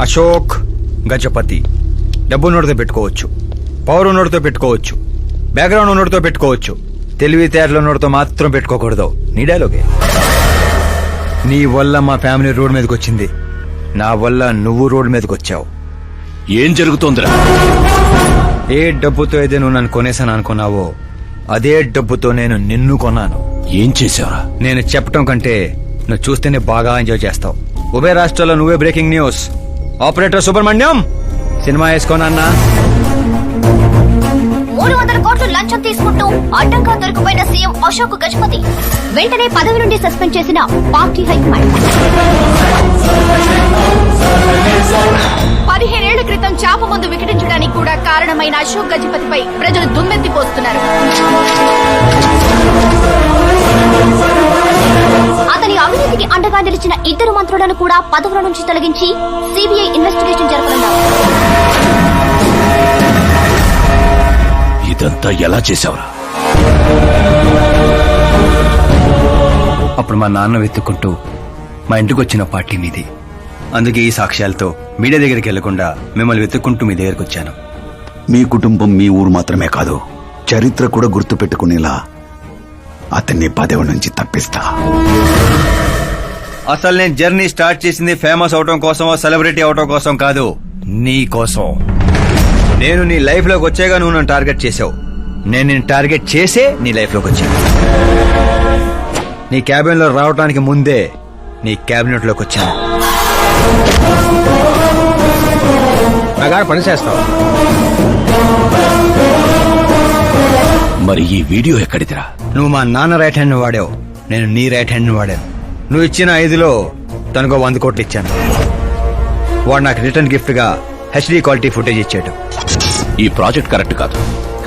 అశోక్ గజపతి. డబ్బు నోటితో పెట్టుకోవచ్చు, పవర్ నోటితో పెట్టుకోవచ్చు, బ్యాక్గ్రౌండ్ నోటితో పెట్టుకోవచ్చు, తెలివితేటల నోటితో మాత్రం పెట్టుకోకూడదు. నీ డైలాగే. నీ వల్ల మా ఫ్యామిలీ రోడ్ మీదకి వచ్చింది, నా వల్ల నువ్వు రోడ్ మీదకి వచ్చావు. ఏం జరుగుతోందిరా? ఏ డబ్బుతో అయితే నువ్వు నన్ను కొనేసాను అనుకున్నావో అదే డబ్బుతో నేను నిన్ను కొన్నాను. ఏం చేశావురా? నేను చెప్పటం కంటే నువ్వు చూస్తేనే బాగా ఎంజాయ్ చేస్తావు. ఉభయ రాష్ట్రాల్లో నువ్వే breaking news. Operator Subrahmanyam cinema వేసుకోనన్నా. 300 కోట్లు లంచం తీసుకుంటూ అడ్డంగా దొరికిపోయిన సీఎం అశోక్ గజపతి వెంటనే పదవి నుండి సస్పెండ్ చేసిన పార్టీ హైకమాండ్. 15 ఏళ్ల క్రితం చాప ముందు వికటించడానికి కూడా కారణమైన అశోక్ గజపతిపై ప్రజలు దుమ్మెత్తిపోస్తున్నారు. అతని అవినీతికి అండగా నిలిచిన 2 మంత్రులను కూడా పదవుల నుంచి తొలగించి సిబిఐ ఇన్వెస్టిగేషన్ జరపనున్నారు. ఇదంతా ఎలా చేశావురా? అప్పుడు మా నాన్న వెతుక్కుంటూ మా ఇంటికి వచ్చిన పార్టీ మీది. అందుకే ఈ సాక్ష్యాలతో మీడియా దగ్గరికి వెళ్లకుండా మిమ్మల్ని వెతుక్కుంటూ మీ దగ్గరికి వచ్చాను. మీ కుటుంబం మీ ఊరు మాత్రమే కాదు, చరిత్ర కూడా గుర్తు పెట్టుకునేలా అతన్ని పదవి నుంచి తప్పిస్తా. అసలు నేను జర్నీ స్టార్ట్ చేసింది ఫేమస్ అవటం కోసమో సెలబ్రిటీ అవటం కోసం కాదు, నీ కోసం. నేను నీ లైఫ్ లోకి వచ్చేగా నువ్వు నన్ను టార్గెట్ చేసావు. నేను నిన్ను టార్గెట్ చేసే నీ లైఫ్ లోకి వచ్చాను. నీ క్యాబిన్ లో రావడానికి ముందే నీ క్యాబినెట్ లోకి వచ్చాను. పని చేస్తావు. మరి ఈ వీడియో ఎక్కడిదిరా? నువ్వు మా నాన్న రైట్ హ్యాండ్ వాడావు, నేను నీ రైట్ హ్యాండ్ వాడాను. నువ్వు ఇచ్చిన 5లో తనకు 100 కోట్లు ఇచ్చాను. వాడు నాకు రిటర్న్ గిఫ్ట్ గా హెచ్డీ క్వాలిటీ ఫుటేజ్ ఇచ్చాడు. ఈ ప్రాజెక్ట్ కరెక్ట్ కాదు,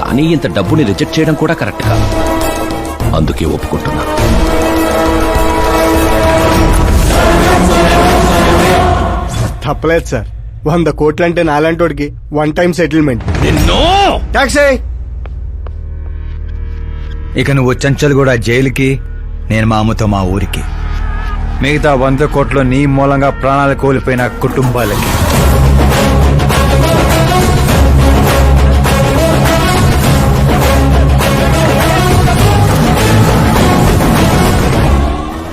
కానీ ఇంత డబ్బుని రిజెక్ట్ చేయడం కూడా కరెక్ట్ కాదు. అందుకే ఒప్పుకుంటున్నా. తప్పలేదు సార్. 100 కోట్లంటే నాలంటోడికి 1 time settlement. టాక్సీ. ఇక నువ్వు చంచల్ కూడా జైలుకి, నేను మా అమ్మతో మా ఊరికి. మిగతా 100 కోట్లు నీ మూలంగా ప్రాణాలు కోల్పోయిన కుటుంబాలకి.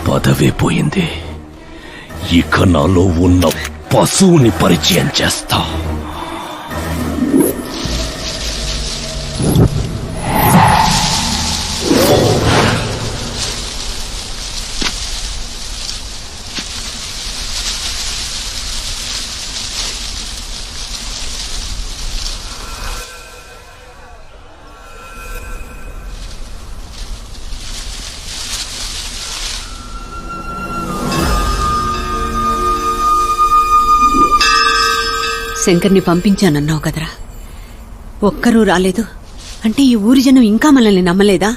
పదవే పోయింది, ఇక నాలో ఉన్న పశువుని పరిచయం చేస్తా. శంకర్ని పంపించానన్నావు కదరా, ఒక్కరూ రాలేదు అంటే ఈ ఊరి జనం ఇంకా మనల్ని నమ్మలేదా?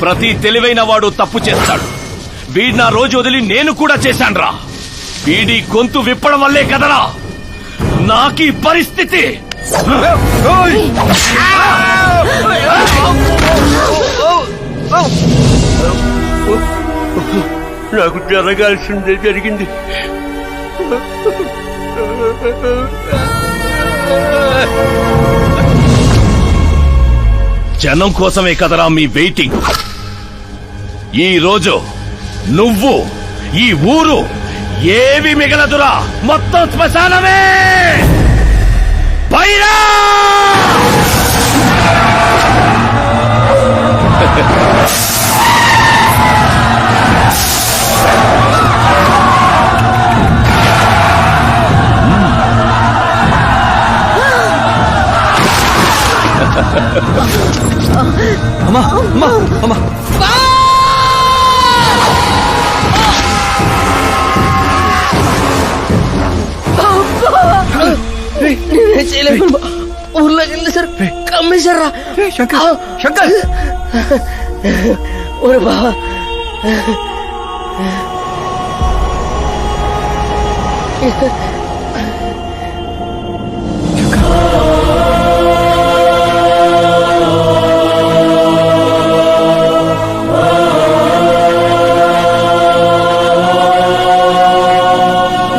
ప్రతి తెలివైన వాడు తప్పు చేస్తాడు. వీడి నా రోజు వదిలి నేను కూడా చేశాన్రా. వీడి గొంతు విప్పడం వల్లే కదరా నాకీ పరిస్థితి. నాకు జరగాల్సిందే జరిగింది. జనం కోసమే కదరా మీ వెయిటింగ్. ఈ రోజు నువ్వు, ఈ ఊరు ఏవి మిగలదురా, మొత్తం శ్మశానమే. బైరా! అమ్మా అమ్మా అమ్మా, ఊర్లోకి వెళ్ళి సార్ కమ్మేశారా? శంకర్ శంకర్ ఒరే బావా,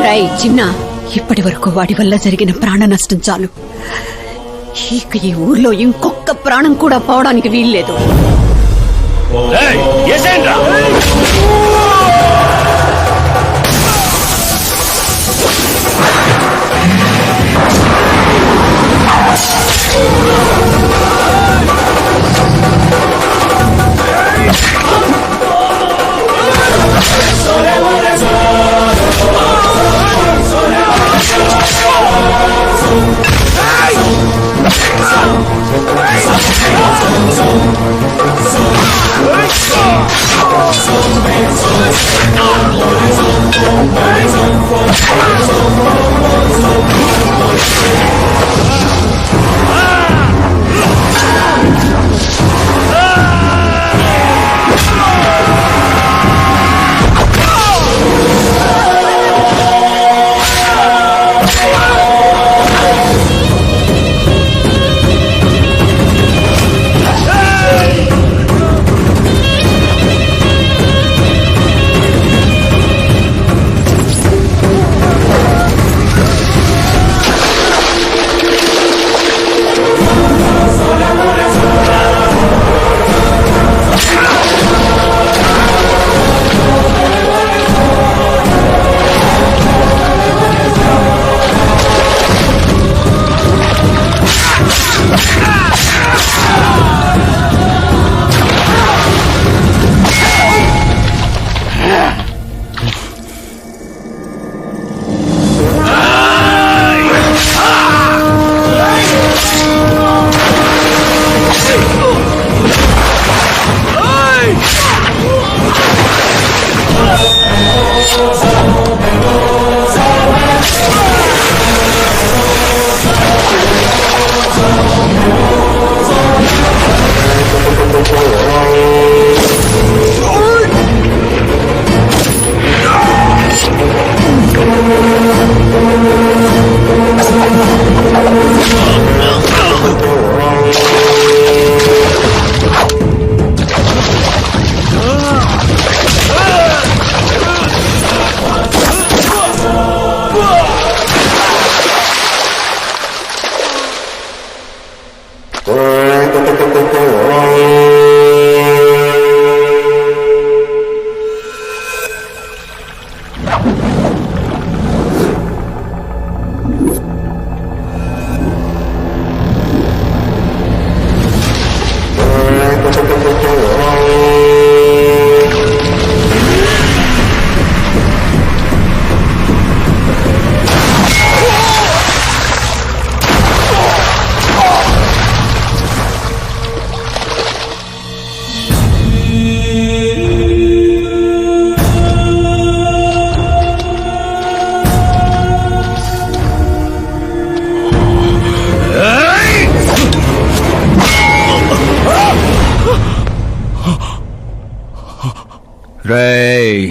రై చిన్న, ఇప్పటి వరకు వాడి వల్ల జరిగిన ప్రాణ నష్టం చాలు. ఇక ఈ ఊర్లో ఇంకొక ప్రాణం కూడా పోవడానికి వీల్లేదు. ఏయ్, ఏసేండ్రా? రేయ్,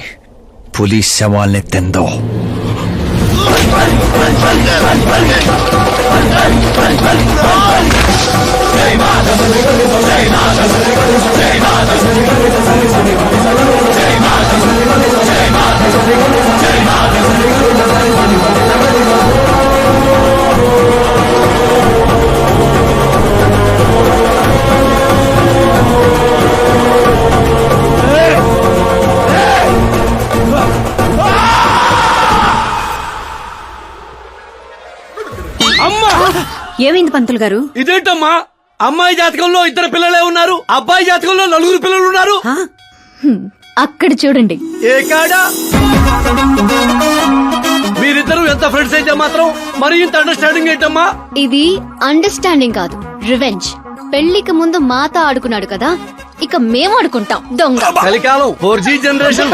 पुलिस శవాల్ని తెందో. ఏమైంది పంతులు గారు? ఇదేంటమ్మా, అమ్మాయి జాతకంలో 2 పిల్లలే ఉన్నారు, అబ్బాయి జాతకంలో 4 పిల్లలు ఉన్నారు. అక్కడ చూడండి. ఏ కాడా? మీరిద్దరు ఎంత ఫ్రెండ్స్ అయితే మాత్రం మరి ఇంత అండర్స్టాండింగ్ ఏంటమ్మా? ఇది అండర్స్టాండింగ్ కాదు, రివెంజ్. పెళ్లికి ముందు మాతో ఆడుకున్నాడు కదా, ఇక మేము ఆడుకుంటాం దొంగ. కలికాలం 4G జనరేషన్.